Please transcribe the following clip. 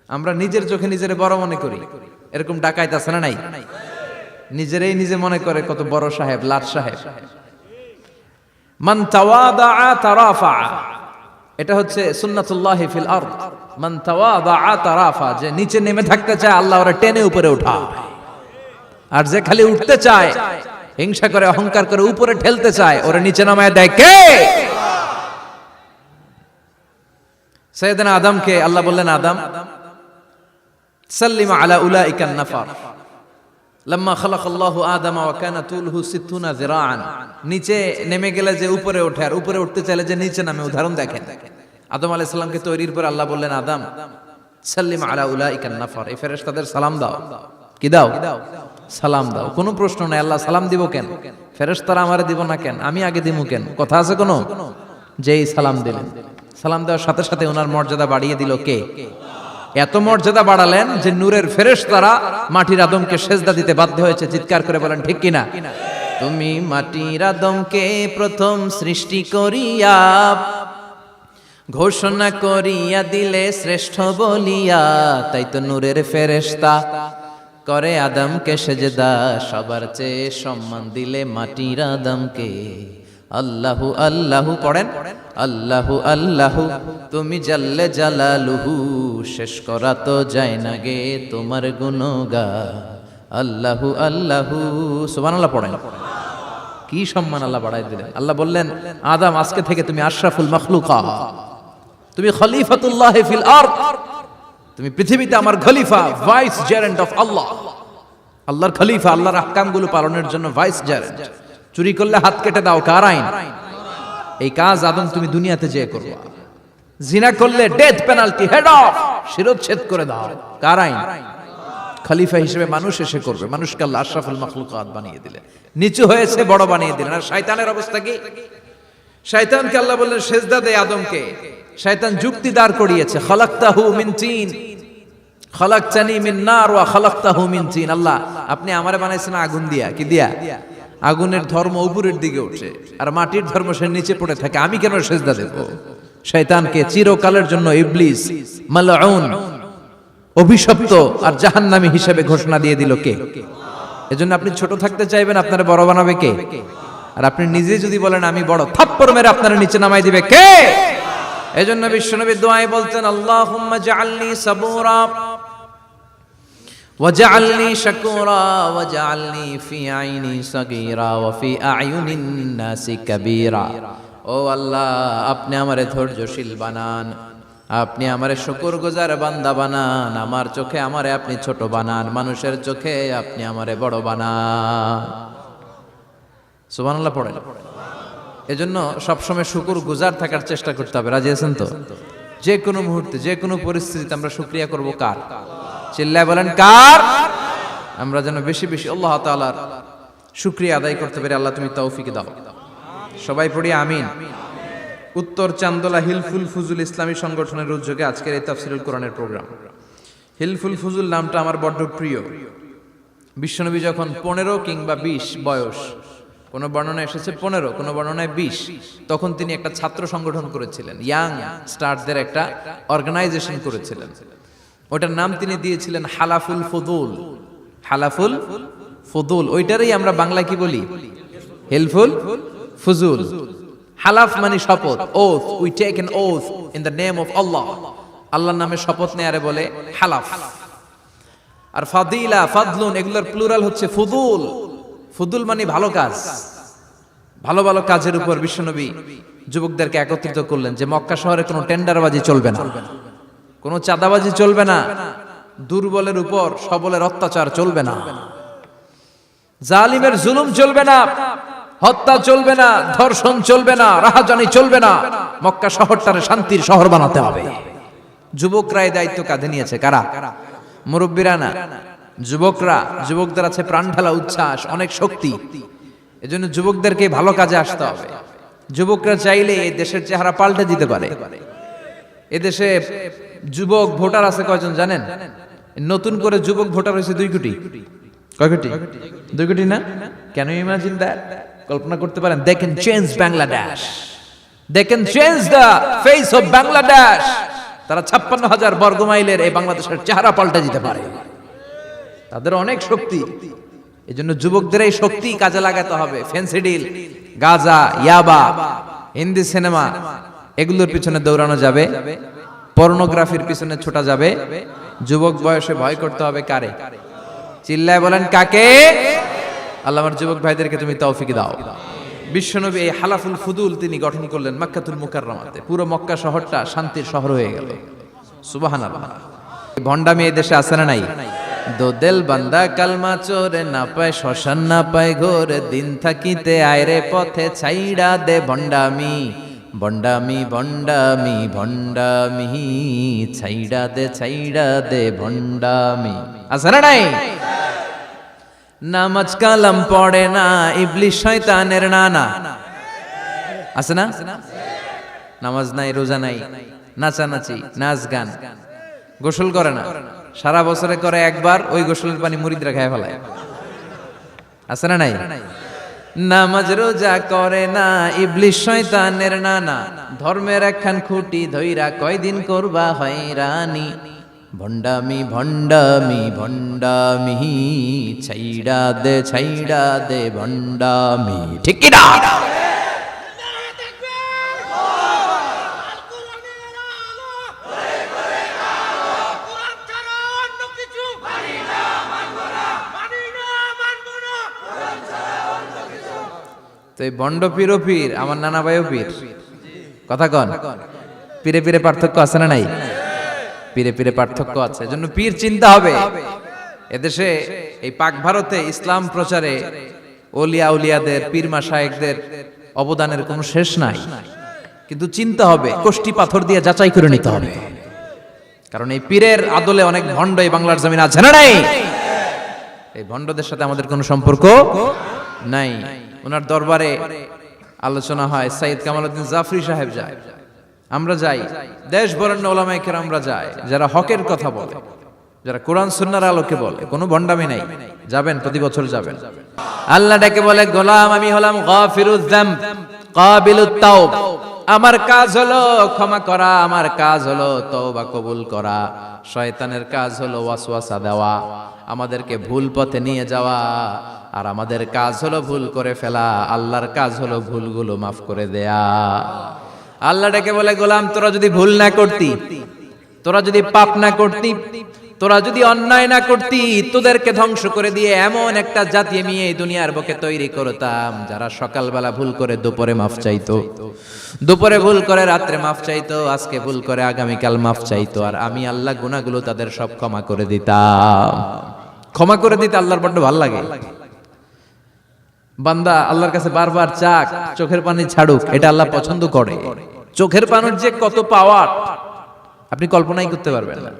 আমরা নিজের চোখে নিজের বড় মনে করি, এরকম ডাকাইত আছে না নাই? নিজেরাই নিজে মনে করে কত বড় সাহেব, লাট সাহেব। মান তাওয়াদা তারাফা, এটা হচ্ছে সুন্নাতুল্লাহি ফিল আরদ। মান তাওয়াদা তারাফা, যে নিচে নেমে থাকতে চায় আল্লাহ ওরা টেনে উপরে উঠায়, আর যে খালি উঠতে চায়, হিংসা করে অহংকার করে উপরে ঠেলতে চায়, ওরা নিচে নামায় দেয় কে? সাইয়েদনা আদমকে আল্লাহ বললেন, আদম সাল্লিমা আলা উলাইকান নাফার লাম্মা খালাকাল্লাহু আদামা ওয়া কানা তুলহু 60 যিরাআন। নিচে নেমে গেলে যে উপরে ওঠে, আর উপরে উঠতে চাইলে যে নিচে নামে। উদাহরণ দেখেন, আদম আলাইহিস সালামকে তৈরির পর আল্লাহ বললেন, আদম সাল্লিমা আলা উলাইকান নাফার, এই ফেরেশতাদের সালাম দাও। কি দাও? সালাম দাও। কোনো প্রশ্ন নাই, আল্লাহ সালাম দিব কেন? ফেরেশতারা আমারে দিব না কেন? আমি আগে দিব কেন? কথা আছে কোনো? যেই সালাম দিলেন, সালাম দেওয়ার সাথে সাথে ওনার মর্যাদা বাড়িয়ে দিল কে? এত মর্যাদা বাড়ালেন যে নূরের ফেরেশতারা মাটির আদমকে সেজদা দিতে বাধ্য হয়েছে। চিৎকার করে বলেন ঠিক কিনা? তুমি মাটির আদমকে প্রথম সৃষ্টি করিয়া ঘোষণা করিয়া দিলে শ্রেষ্ঠ বলিয়া, তাই তো নূরের ফেরেশতা করে আদমকে সেজদা। সবার চেয়ে সম্মান দিলে মাটির আদমকে। আল্লাহু আল্লাহু পড়েন, আল্লাহু আল্লাহু তুমি জাল্লে জালালুহু, শেষ করা তো যায় না গে তোমার গুণগান। আল্লাহু আল্লাহু, সুবহানাল্লাহ পড়েন। কি সম্মান আল্লাহ বাড়াই দিলেন। আল্লাহ বললেন, আদম আজকে থেকে তুমি আশরাফুল মাখলুকাত, তুমি খলিফাতুল্লাহ ফিল আরদ, তুমি পৃথিবীতে আমার খলিফা, ভাইস জেরেন্ট অফ আল্লাহ। আল্লাহর খলিফা, আল্লাহর আহকামগুলো পালনের জন্য ভাইস জেরেন্ট। চুরি করলে হাত কেটে দাও, কার আইন? এই কাজ আদম তুমি দুনিয়াতে যেয়ে করবা। জিনা করলে ডেথ পেনাল্টি, হেড অফ, শিরচ্ছেদ করে দাও, কার আইন? খলিফা হিসেবে মানুষ এসে করবে। মানুষকে আল্লাহ আশরাফুল মাখলুকাত বানিয়ে দিলেন, নিচু হয়েছে বড় বানিয়ে দিলেন। আর শয়তানের অবস্থা কি? শয়তানকে আল্লাহ বললেন সেজদা দে আদমকে। শয়তান যুক্তি দাঁড় করিয়েছে, খালাকতাহু মিন তিন খালাকতানি মিন নার ওয়া খালাকতাহু মিন তিন। আল্লাহ আপনি আমারে বানাইছেন আগুন দিয়া। কি দিয়া? আগুনের ধর্ম উপরের দিকে উঠে, আর মাটির ধর্ম সে নিচে পড়ে থাকে, আমি কেন সেজদা দেব? শয়তানকে চিরকালের জন্য ইবলিস মালউন, অভিশপ্ত আর জাহান্নামী হিসেবে ঘোষণা দিয়ে দিল কে? এজন্য আপনি ছোট থাকতে চাইবেন, আপনারা বড় বানাবে কে? আর আপনি নিজে যদি বলেন আমি বড়, থাপ্পড় মেরে আপনারা নিচে নামাই দিবে কে? এজন্য বিশ্বনবী দোয়ায় বলতেন, আল্লাহুম্মা জাআলনি সাবুরা ওয়াজআলনি শাকুরা ওয়াজআলনি ফি আইনি সাগীরা ওয়া ফি আ'য়ুনিন নাসি কাবীরা। ও আল্লাহ, আপনি আমারে ধৈর্যশীল বানান, আপনি আমারে শুকরগুজার বান্দা বানান, আমার চোখে আমারে আপনি ছোট বানান, মানুষের চোখে আপনি আমারে বড় বানান। সুবহানাল্লাহ পড়েন। এজন্য সবসময় শুকরগুজার থাকার চেষ্টা করতে হবে। রাজি আছেন তো? যে কোনো মুহূর্তে, যে কোনো পরিস্থিতিতে আমরা শুকরিয়া করব কার? চিল্লায় বলেন কার? আমরা যেন বেশি বেশি আল্লাহ তাআলার শুকরিয়া আদায় করতে পারি। আল্লাহ তুমি তৌফিক দাও। সবাই পড়ি আমিন। উত্তর চান্দোলা হিলফুল ফুজুল ইসলামী সংগঠনের উদ্যোগে আজকের এই তাফসীরুল কোরআনের প্রোগ্রাম। হিলফুল ফুজুল নামটা আমার বড্ড প্রিয়। বিশ্বনবী যখন 15 কিংবা 20 বয়স, কোন বর্ণনায় এসেছে 15, কোন বর্ণনায় 20, তখন তিনি একটা ছাত্র সংগঠন করেছিলেন, ইয়াং স্টারদের একটা অর্গানাইজেশন করেছিলেন। ওটার নাম তিনি দিয়েছিলেন হালাফুল ফুদুল। হালাফুল ফুদুল, ওইটারই আমরা বাংলায় কি বলি? হিলফুল ফুজুল। হালাফ মানে শপথ, oath, we take an oath in the name of Allah. আল্লাহর নামে শপথ নেয়ারে বলে হালাফ। আর ফাদিলা, ফাদলুন, এগুলোর প্লুরাল হচ্ছে ফুদুল। ফুদুল মানে ভালো কাজ। ভালো ভালো কাজের উপর বিশ্বনবী যুবকদেরকে একত্রিত করলেন যে মক্কা শহরে কোনো টেন্ডারবাজি চলবে না, কোনো চাঁদাবাজি চলবে না, দুর্বলের উপর সবলের অত্যাচার চলবে না, জালিমের জুলুম চলবে না, হত্যা চলবে না, ধর্ষণ চলবে না, রাহাজানি চলবে না। মক্কা শহরটারে শান্তির শহর বানাতে হবে। যুবকরা এই দায়িত্ব কাঁধে নিয়েছে। কারা? মুরব্বীরা না, যুবকরা। যুবকদের আছে প্রাণ ঢালা উচ্ছ্বাস, অনেক শক্তি। এজন্য যুবকদেরকে ভালো কাজে আসতে হবে। যুবকরা চাইলে এই দেশের চেহারা পাল্টে দিতে পারে। এদেশে যুবক ভোটার আছে কয়জন জানেন? নতুন করে যুবক ভোটার হয়েছে 2 কোটি। কয় কোটি? 2 কোটি না? Can you imagine that? কল্পনা করতে পারেন? They can change Bangladesh, they can change the face of Bangladesh. তারা 56,000 বর্গ মাইলের এই বাংলাদেশের চেহারা পাল্টে দিতে পারে। তাদের অনেক শক্তি। এই জন্য যুবকদের এই শক্তি কাজে লাগাতে হবে। ফেন্সিডিল, গাঁজা, ইয়াবা, হিন্দি সিনেমা এগুলোর পিছনে দৌড়ানো যাবে, পর্নোগ্রাফির পিছনে ছোটা যাবে। যুবক বয়সে ভয় করতে হবে কারে? চিল্লায় বলেন কাকে? আল্লাহ আমার যুবক ভাইদেরকে তুমি তৌফিক দাও। বিশ্বনবী এই হালাফুল ফুদুল তিনি গঠন করলেন মক্কাতুল মুকাররমাতে। পুরো মক্কা শহরটা শান্তির শহর হয়ে গেল। সুবহানাল্লাহ। ভণ্ডামি এই দেশে আছে না নাই? দো দিল বান্দা কালমা চোরে, না পায় শ্মশান না পায় ঘোর, দিন থাকিতে আয়রে পথে ছাইড়া দে ভণ্ডামি। ভণ্ডামি ভণ্ডামি ভণ্ডামি, ছাইড়া দে ভণ্ডামি। আছে না নাই? নামাজ কালাম পড়ে না, ইবলিশ শয়তানের নানা। আছে না? নামাজ নাই, রোজা নাই, নাচানাচি, নাচ গান, গোসল করে না, সারা বছরে করে একবার, ওই গোসলের পানি মুরিদরা খেয়ে ফেলায়। আছে না নাই? নামাজ রোজা করে না, ইবলিশ শয়তানের নানা, ধর্মের একখান খুঁটি ধইরা কয়দিন করবা হয়রানি। ভণ্ডামি ভণ্ডামি ভণ্ডামি, ছাইড়া দে ভণ্ডামি। ঠিক কি না? তো এই ভণ্ড পীরও পীর, আমার নানা ভাইও পীর। কথা কন, পীরে পীরে পার্থক্য আছে না নাই? পীরে পীরে পার্থক্য আছে। এজন্য পীর চিন্তা হবে। এদেশে এই পাক ভারতে ইসলাম প্রচারে ওলিয়া উলিয়াদের, পীর মাশায়েখদের অবদানের কোনো শেষ নাই। কিন্তু চিন্তা হবে, কষ্টি পাথর দিয়ে যাচাই করে নিতে হবে। কারণ এই পীরের আদলে অনেক ভণ্ড এই বাংলার জমিন আছে না নাই? এই ভণ্ডদের সাথে আমাদের কোনো সম্পর্ক নাই। ওনার দরবারে আলোচনা হয়, সাইয়্যিদ কামালউদ্দিন জাফরি সাহেব যায়, আমরা যাই, দেশ বরেণ্য ওলামায়ে কেরামরা যায়, যারা হকের কথা বলে, যারা কোরআন সুন্নাহর আলোকে বলে, কোনো ভণ্ডামি নাই। যাবেন, প্রতি বছর যাবেন। আল্লাহ ডেকে বলে, গোলাম আমি হলাম গাফিরুয যামব কাবিলুত তাওব। আমার কাজ হলো ক্ষমা করা, আমার কাজ হলো তওবা কবুল করা। শয়তানের কাজ হলো ওয়াসওয়াসা দেওয়া, আমাদেরকে ভুল পথে নিয়ে যাওয়া। আর আমাদের কাজ হলো ভুল করে ফেলা, আল্লাহর কাজ হলো ভুলগুলো মাফ করে দেয়া। আল্লাহ ডেকে বলে, গোলাম তোরা যদি ভুল না করতি, তোরা যদি পাপ না করতি, তোরা যদি অন্যায় না করতি, তোদেরকে ধ্বংস করে দিয়ে এমন একটা জাতি আমি এই দুনিয়ার বুকে তৈরি করতাম, যারা সকালবেলা ভুল করে দুপুরে মাফ চাইতো, দুপুরে ভুল করে রাত্রে মাফ চাইতো, আজকে ভুল করে আগামীকাল মাফ চাইতো। আর আমি আল্লাহ গুনাহগুলো তাদের সব ক্ষমা করে দিতাম। ক্ষমা করে দিতে আল্লাহর বড্ড ভালো লাগে। বান্দা আল্লাহর কাছে বারবার চাক, চোখের পানি ছাড়ুক, এটা আল্লাহ পছন্দ করে। চোখের পানির যে কত পাওয়ার আপনি কল্পনাই করতে পারবেন না।